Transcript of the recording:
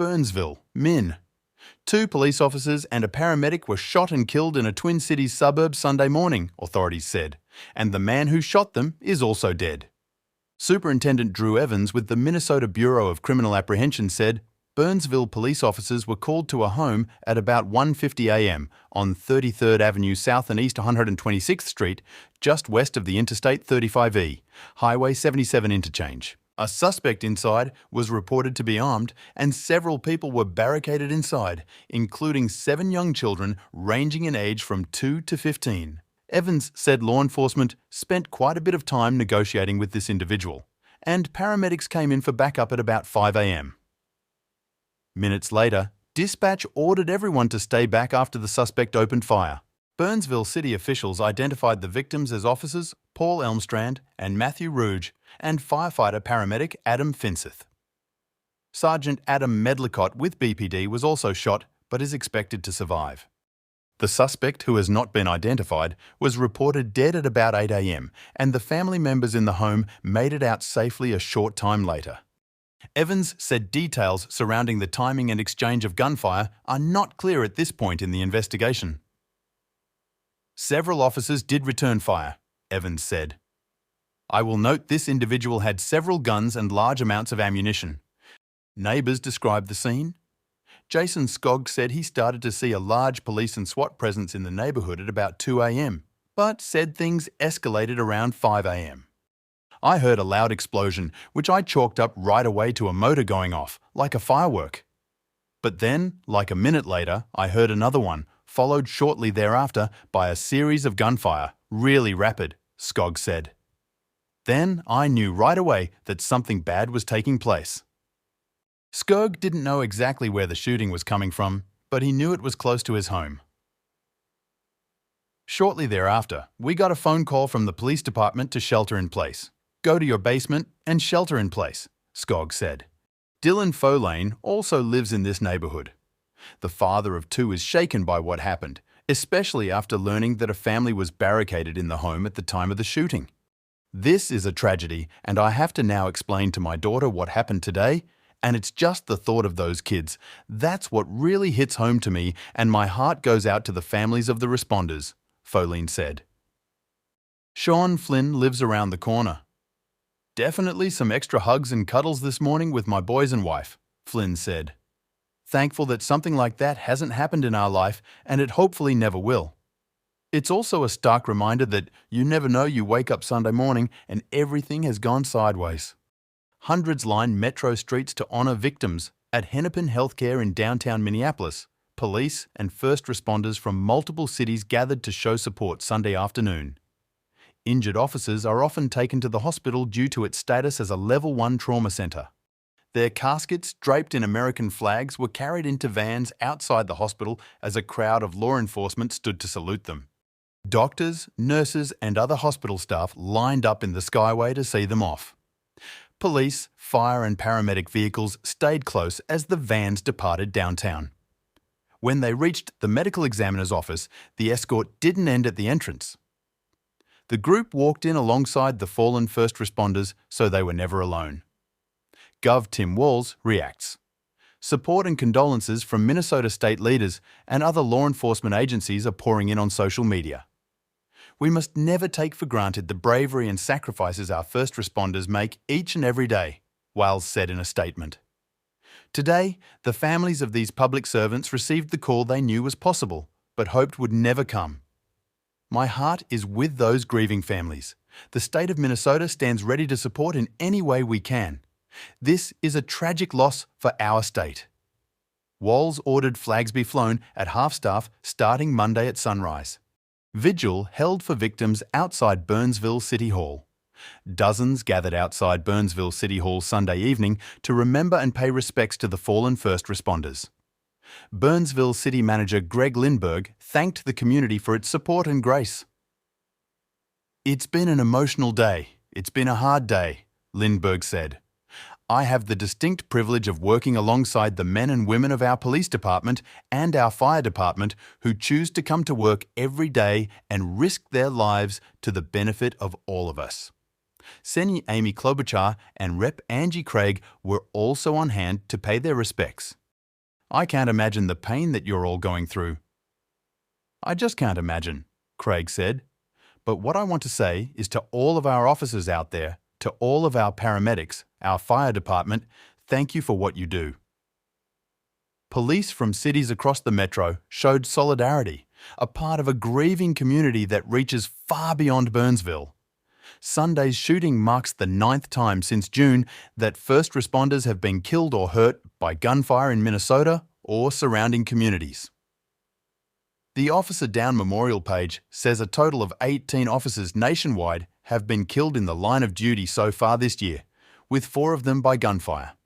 Burnsvillemn. 2 police officers and a paramedic were shot and killed in a Twin Cities suburb Sunday morning, authorities said, and the man who shot them is also dead. Superintendent Drew Evans with the Minnesota Bureau of Criminal Apprehension said Burnsville police officers were called to a home at about 1:50 a.m. on 33rd Avenue South and East 126th Street, just west of the Interstate 35E, Highway 77 interchange. A suspect inside was reported to be armed, and several people were barricaded inside, including 7 young children ranging in age from 2 to 15. Evans said law enforcement spent quite a bit of time negotiating with this individual, and paramedics came in for backup at about 5 a.m. Minutes later, dispatch ordered everyone to stay back after the suspect opened fire. Burnsville city officials identified the victims as officers Paul Elmstrand and Matthew Rouge and firefighter-paramedic Adam Finseth. Sergeant Adam Medlicott with BPD was also shot but is expected to survive. The suspect, who has not been identified, was reported dead at about 8 a.m. and the family members in the home made it out safely a short time later. Evans said details surrounding the timing and exchange of gunfire are not clear at this point in the investigation. Several officers did return fire, Evans said. I will note this individual had several guns and large amounts of ammunition. Neighbours described the scene. Jason Skogg said he started to see a large police and SWAT presence in the neighbourhood at about 2 a.m, but said things escalated around 5 a.m. I heard a loud explosion, which I chalked up right away to a motor going off, like a firework. But then, like a minute later, I heard another one, followed shortly thereafter by a series of gunfire, really rapid, Skogg said. Then I knew right away that something bad was taking place. Skogg didn't know exactly where the shooting was coming from, but he knew it was close to his home. Shortly thereafter, we got a phone call from the police department to shelter in place. Go to your basement and shelter in place, Skogg said. Dylan Folane also lives in this neighbourhood. The father of 2 is shaken by what happened, especially after learning that a family was barricaded in the home at the time of the shooting. This is a tragedy, and I have to now explain to my daughter what happened today, and it's just the thought of those kids. That's what really hits home to me, and my heart goes out to the families of the responders, Folane said. Sean Flynn lives around the corner. Definitely some extra hugs and cuddles this morning with my boys and wife, Flynn said. Thankful that something like that hasn't happened in our life, and it hopefully never will. It's also a stark reminder that you never know you wake up Sunday morning and everything has gone sideways. Hundreds line metro streets to honour victims. At Hennepin Healthcare in downtown Minneapolis, police and first responders from multiple cities gathered to show support Sunday afternoon. Injured officers are often taken to the hospital due to its status as a Level 1 trauma centre. Their caskets, draped in American flags, were carried into vans outside the hospital as a crowd of law enforcement stood to salute them. Doctors, nurses and other hospital staff lined up in the Skyway to see them off. Police, fire and paramedic vehicles stayed close as the vans departed downtown. When they reached the medical examiner's office, the escort didn't end at the entrance. The group walked in alongside the fallen first responders, so they were never alone. Gov. Tim Walz reacts. Support and condolences from Minnesota state leaders and other law enforcement agencies are pouring in on social media. We must never take for granted the bravery and sacrifices our first responders make each and every day, Walz said in a statement. Today, the families of these public servants received the call they knew was possible, but hoped would never come. My heart is with those grieving families. The state of Minnesota stands ready to support in any way we can. This is a tragic loss for our state. Walz ordered flags be flown at half-staff starting Monday at sunrise. Vigil held for victims outside Burnsville City Hall. Dozens gathered outside Burnsville City Hall Sunday evening to remember and pay respects to the fallen first responders. Burnsville City Manager Greg Lindberg thanked the community for its support and grace. It's been an emotional day. It's been a hard day, Lindberg said. I have the distinct privilege of working alongside the men and women of our police department and our fire department who choose to come to work every day and risk their lives to the benefit of all of us. Senior Amy Klobuchar and Rep. Angie Craig were also on hand to pay their respects. I can't imagine the pain that you're all going through." "I just can't imagine," Craig said. "But what I want to say is to all of our officers out there, to all of our paramedics, our fire department, thank you for what you do." Police from cities across the metro showed solidarity, a part of a grieving community that reaches far beyond Burnsville. Sunday's shooting marks the 9th time since June that first responders have been killed or hurt by gunfire in Minnesota or surrounding communities. The Officer Down Memorial page says a total of 18 officers nationwide have been killed in the line of duty so far this year, with 4 of them by gunfire.